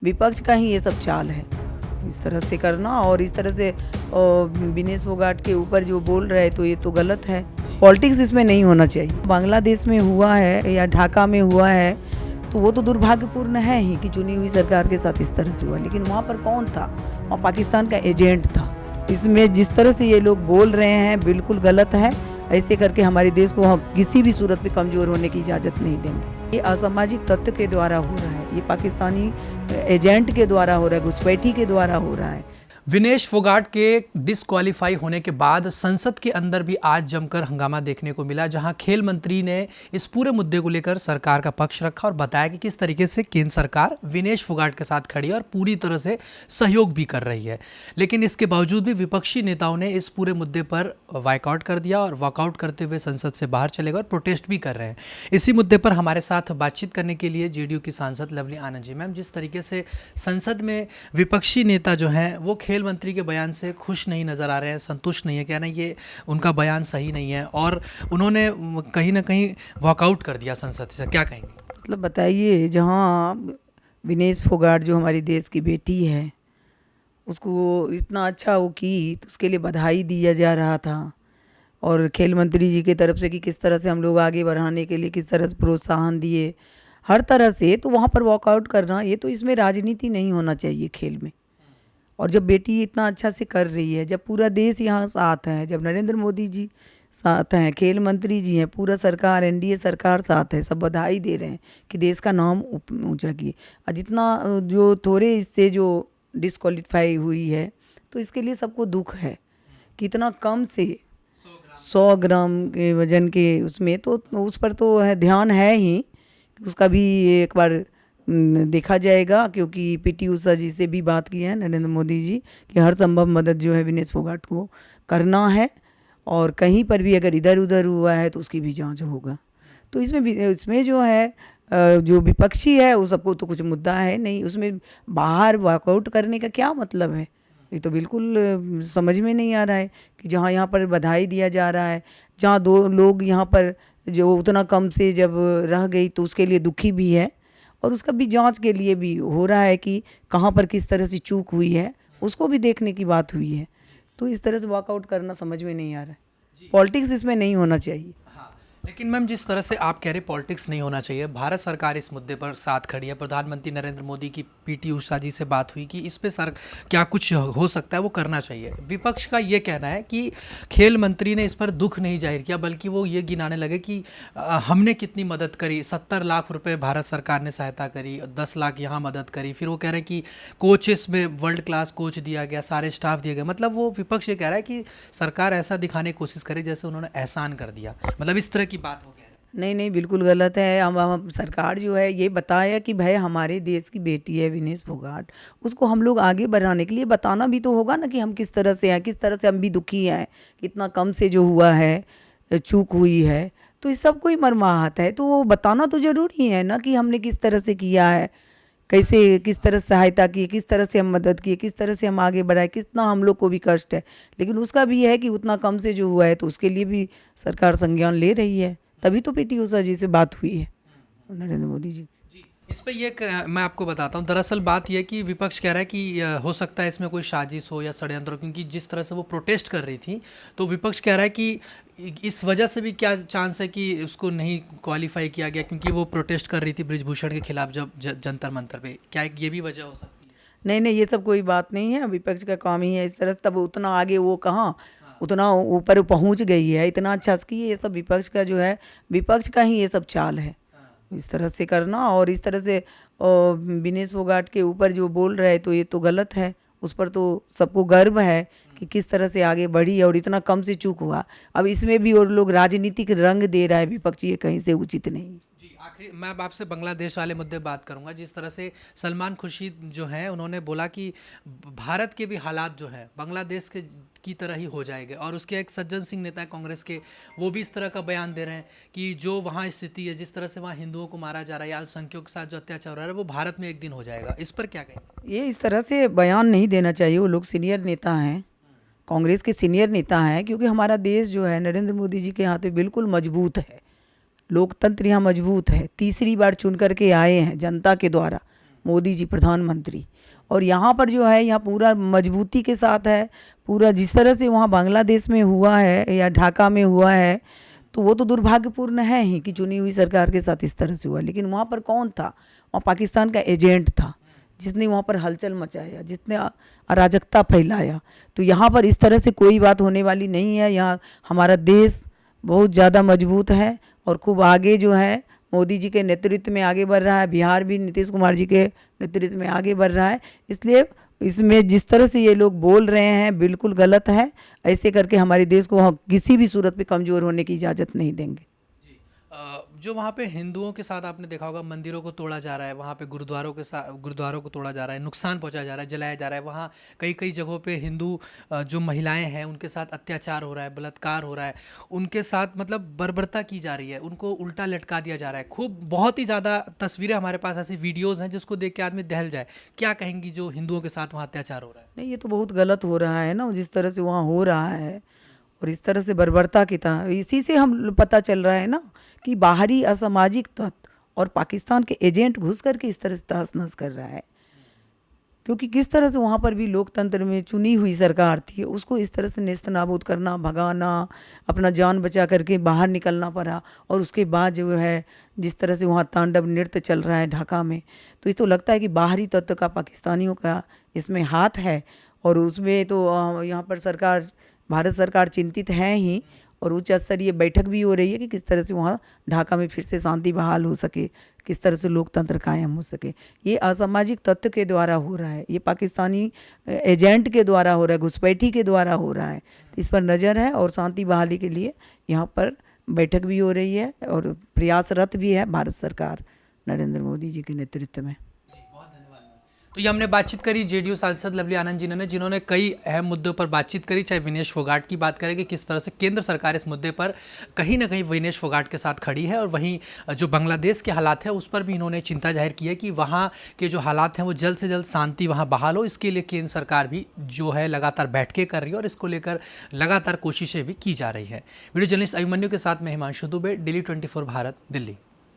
विपक्ष का ही ये सब चाल है, इस तरह से करना और इस तरह से विनेश फोगाट के ऊपर जो बोल रहे हैं तो ये तो गलत है। पॉलिटिक्स इसमें नहीं होना चाहिए। बांग्लादेश में हुआ है या ढाका में हुआ है तो वो तो दुर्भाग्यपूर्ण है ही कि चुनी हुई सरकार के साथ इस तरह से हुआ, लेकिन वहाँ पर कौन था? वहाँ पाकिस्तान का एजेंट था। इसमें जिस तरह से ये लोग बोल रहे हैं बिल्कुल गलत है। ऐसे करके हमारे देश को हम किसी भी सूरत पे कमज़ोर होने की इजाज़त नहीं देंगे। ये असामाजिक तत्व के द्वारा हो रहा है, ये पाकिस्तानी एजेंट के द्वारा हो रहा है, घुसपैठी के द्वारा हो रहा है। विनेश फोगाट के डिस्क्वालीफाई होने के बाद संसद के अंदर भी आज जमकर हंगामा देखने को मिला, जहां खेल मंत्री ने इस पूरे मुद्दे को लेकर सरकार का पक्ष रखा और बताया कि किस तरीके से केंद्र सरकार विनेश फोगाट के साथ खड़ी है और पूरी तरह से सहयोग भी कर रही है। लेकिन इसके बावजूद भी विपक्षी नेताओं ने इस पूरे मुद्दे पर वॉकआउट कर दिया और वॉकआउट करते हुए संसद से बाहर चले गए और प्रोटेस्ट भी कर रहे हैं। इसी मुद्दे पर हमारे साथ बातचीत करने के लिए जेडीयू की सांसद लवली आनंद जी। मैम, जिस तरीके से संसद में विपक्षी नेता जो हैं वो खेल मंत्री के बयान से खुश नहीं नज़र आ रहे हैं, संतुष्ट नहीं है, कहना ये उनका बयान सही नहीं है और उन्होंने कहीं ना कहीं वॉकआउट कर दिया संसद से, क्या कहेंगे? मतलब बताइए, जहाँ विनेश फोगाट जो हमारी देश की बेटी है उसको इतना अच्छा वो की तो उसके लिए बधाई दिया जा रहा था और खेल मंत्री जी की तरफ से कि किस तरह से हम लोग आगे बढ़ाने के लिए किस तरह से प्रोत्साहन दिए हर तरह से, तो वहाँ पर वॉकआउट करना ये तो इसमें राजनीति नहीं होना चाहिए खेल में। और जब बेटी इतना अच्छा से कर रही है, जब पूरा देश यहाँ साथ है, जब नरेंद्र मोदी जी साथ हैं, खेल मंत्री जी हैं, पूरा सरकार एनडीए सरकार साथ है, सब बधाई दे रहे हैं कि देश का नाम ऊंचा किए। और जितना जो थोड़े इससे जो डिस्क्वालीफाई हुई है तो इसके लिए सबको दुख है कि इतना कम से 100 ग्राम के वजन के उसमें तो उस पर तो है ध्यान है ही, उसका भी एक बार देखा जाएगा, क्योंकि पीटी उषा जी से भी बात की है नरेंद्र मोदी जी कि हर संभव मदद जो है विनेश फोगाट को करना है और कहीं पर भी अगर इधर उधर हुआ है तो उसकी भी जांच होगा। तो इसमें जो है जो विपक्षी है वो सबको तो कुछ मुद्दा है नहीं, उसमें बाहर वॉकआउट करने का क्या मतलब है? ये तो बिल्कुल समझ में नहीं आ रहा है कि जहाँ यहाँ पर बधाई दिया जा रहा है, जहाँ दो लोग यहाँ पर जो उतना कम से जब रह गई तो उसके लिए दुखी भी है और उसका भी जांच के लिए भी हो रहा है कि कहाँ पर किस तरह से चूक हुई है, उसको भी देखने की बात हुई है। तो इस तरह से वॉकआउट करना समझ में नहीं आ रहा है। पॉलिटिक्स इसमें नहीं होना चाहिए। लेकिन मैम, जिस तरह से आप कह रहे पॉलिटिक्स नहीं होना चाहिए, भारत सरकार इस मुद्दे पर साथ खड़ी है। प्रधानमंत्री नरेंद्र मोदी की पीटी उषा जी से बात हुई कि इस पे सर क्या कुछ हो सकता है वो करना चाहिए। विपक्ष का ये कहना है कि खेल मंत्री ने इस पर दुख नहीं जाहिर किया, बल्कि वो ये गिनाने लगे कि हमने कितनी मदद करी। 70 लाख रुपए भारत सरकार ने सहायता करी, 10 लाख यहाँ मदद करी। फिर वो कह रहे हैं कि कोचेस में वर्ल्ड क्लास कोच दिया गया, सारे स्टाफ दिए गए। मतलब वो विपक्ष ये कह रहा है कि सरकार ऐसा दिखाने की कोशिश करे जैसे उन्होंने एहसान कर दिया, मतलब इस तरह की बात हो गया। नहीं, बिल्कुल गलत है। हम सरकार जो है ये बताया कि भाई हमारे देश की बेटी है विनेश फोगाट, उसको हम लोग आगे बढ़ाने के लिए बताना भी तो होगा ना कि हम किस तरह से हैं, किस तरह से हम भी दुखी हैं, कितना कम से जो हुआ है, चूक हुई है, तो इस सब को ही मर्माहत है। तो वो बताना तो ज़रूरी है ना कि हमने किस तरह से किया है, कैसे किस तरह से सहायता की, किस तरह से हम मदद किए, किस तरह से हम आगे बढ़ाए, कितना हम लोग को भी कष्ट है। लेकिन उसका भी है कि उतना कम से जो हुआ है तो उसके लिए भी सरकार संज्ञान ले रही है। तभी तो पीटी उषा जी से बात हुई है नरेंद्र मोदी जी। इस पर मैं आपको बताता हूँ, दरअसल बात यह कि विपक्ष कह रहा है कि हो सकता है इसमें कोई साजिश हो या षड्यंत्र हो, क्योंकि जिस तरह से वो प्रोटेस्ट कर रही थी तो विपक्ष कह रहा है कि इस वजह से भी क्या चांस है कि उसको नहीं क्वालिफाई किया गया, क्योंकि वो प्रोटेस्ट कर रही थी ब्रिजभूषण के खिलाफ जब जंतर मंतर पे। क्या ये भी वजह हो सकती है? नहीं, ये सब कोई बात नहीं है। विपक्ष का काम ही है इस तरह से, तब उतना आगे वो कहाँ उतना ऊपर पहुंच गई है, इतना अच्छा कि ये सब विपक्ष का जो है, विपक्ष का ही ये सब चाल है, इस तरह से करना और इस तरह से विनेश फोगाट के ऊपर जो बोल रहे हैं तो ये तो गलत है। उस पर तो सबको गर्व है कि किस तरह से आगे बढ़ी और इतना कम से चूक हुआ। अब इसमें भी और लोग राजनीतिक रंग दे रहा है विपक्ष, ये कहीं से उचित नहीं। आखिरी मैं अब आपसे बांग्लादेश वाले मुद्दे बात करूंगा। जिस तरह से सलमान खुर्शीद जो हैं उन्होंने बोला कि भारत के भी हालात जो है बांग्लादेश के की तरह ही हो जाएंगे, और उसके एक सज्जन सिंह नेता है कांग्रेस के, वो भी इस तरह का बयान दे रहे हैं कि जो वहाँ स्थिति है, जिस तरह से वहाँ हिंदुओं को मारा जा रहा है या अल्पसंख्यकों के साथ जो अत्याचार हो रहा है, वो भारत में एक दिन हो जाएगा। इस पर क्या कहें? ये इस तरह से बयान नहीं देना चाहिए। वो लोग सीनियर नेता हैं, कांग्रेस के सीनियर नेता हैं, क्योंकि हमारा देश जो है नरेंद्र मोदी जी के हाथ में बिल्कुल मजबूत है। लोकतंत्र यहाँ मजबूत है, तीसरी बार चुन करके आए हैं जनता के द्वारा। मोदी जी प्रधानमंत्री। और यहाँ पर जो है यहाँ पूरा मजबूती के साथ है, पूरा जिस तरह से वहाँ बांग्लादेश में हुआ है या ढाका में हुआ है, तो वो तो दुर्भाग्यपूर्ण है ही कि चुनी हुई सरकार के साथ इस तरह से हुआ। लेकिन वहाँ पर कौन था? वहाँ पाकिस्तान का एजेंट था जिसने वहाँ पर हलचल मचाया, जिसने अराजकता फैलाया। तो यहाँ पर इस तरह से कोई बात होने वाली नहीं है। यहाँ हमारा देश बहुत ज़्यादा मजबूत है और खूब आगे जो है मोदी जी के नेतृत्व में आगे बढ़ रहा है। बिहार भी नीतीश कुमार जी के नेतृत्व में आगे बढ़ रहा है। इसलिए इसमें जिस तरह से ये लोग बोल रहे हैं बिल्कुल गलत है। ऐसे करके हमारे देश को हम किसी भी सूरत पे कमज़ोर होने की इजाज़त नहीं देंगे। जो वहाँ पे हिंदुओं के साथ आपने देखा होगा मंदिरों को तोड़ा जा रहा है, वहाँ पे गुरुद्वारों को तोड़ा जा रहा है, नुकसान पहुँचाया जा रहा है, जलाया जा रहा है। वहाँ कई कई जगहों पे हिंदू जो महिलाएं हैं उनके साथ अत्याचार हो रहा है, बलात्कार हो रहा है, उनके साथ मतलब बर्बरता की जा रही है, उनको उल्टा लटका दिया जा रहा है। खूब बहुत ही ज़्यादा तस्वीरें हमारे पास ऐसी वीडियोज़ हैं जिसको देख के आदमी दहल जाए। क्या कहेंगी जो हिंदुओं के साथ वहाँ अत्याचार हो रहा है? नहीं, ये तो बहुत गलत हो रहा है ना, जिस तरह से वहाँ हो रहा है और इस तरह से बर्बरता की तरह। इसी से हम पता चल रहा है ना कि बाहरी असामाजिक तत्व और पाकिस्तान के एजेंट घुस करके इस तरह से तहस नहस कर रहा है। क्योंकि किस तरह से वहाँ पर भी लोकतंत्र में चुनी हुई सरकार थी, उसको इस तरह से नेस्त नाबूद करना, भगाना, अपना जान बचा करके बाहर निकलना पड़ा। और उसके बाद जो है जिस तरह से वहाँ तांडव नृत्य चल रहा है ढाका में, तो ये तो लगता है कि बाहरी तत्व का, पाकिस्तानियों का इसमें हाथ है। और उसमें तो यहाँ पर सरकार, भारत सरकार चिंतित है ही। और उच्च स्तरीय बैठक भी हो रही है कि किस तरह से वहाँ ढाका में फिर से शांति बहाल हो सके, किस तरह से लोकतंत्र कायम हो सके। ये असामाजिक तत्व के द्वारा हो रहा है, ये पाकिस्तानी एजेंट के द्वारा हो रहा है, घुसपैठी के द्वारा हो रहा है। इस पर नज़र है और शांति बहाली के लिए यहाँ पर बैठक भी हो रही है और प्रयासरत भी है भारत सरकार नरेंद्र मोदी जी के नेतृत्व में। तो ये हमने बातचीत करी जेडीयू सांसद लवली आनंद जी ने, जिन्होंने कई अहम मुद्दों पर बातचीत करी। चाहे विनेश फोगाट की बात करें कि किस तरह से केंद्र सरकार इस मुद्दे पर कहीं ना कहीं विनेश फोगाट के साथ खड़ी है, और वहीं जो बांग्लादेश के हालात हैं उस पर भी इन्होंने चिंता जाहिर की है कि वहाँ के जो हालात हैं वो जल्द से जल्द शांति वहाँ बहाल हो। इसके लिए केंद्र सरकार भी जो है लगातार बैठकें कर रही है और इसको लेकर लगातार कोशिशें भी की जा रही है। वीडियो जर्नलिस्ट अभिमन्यु के साथ मैं हिमांशु दुबे, डेली 24 भारत, दिल्ली।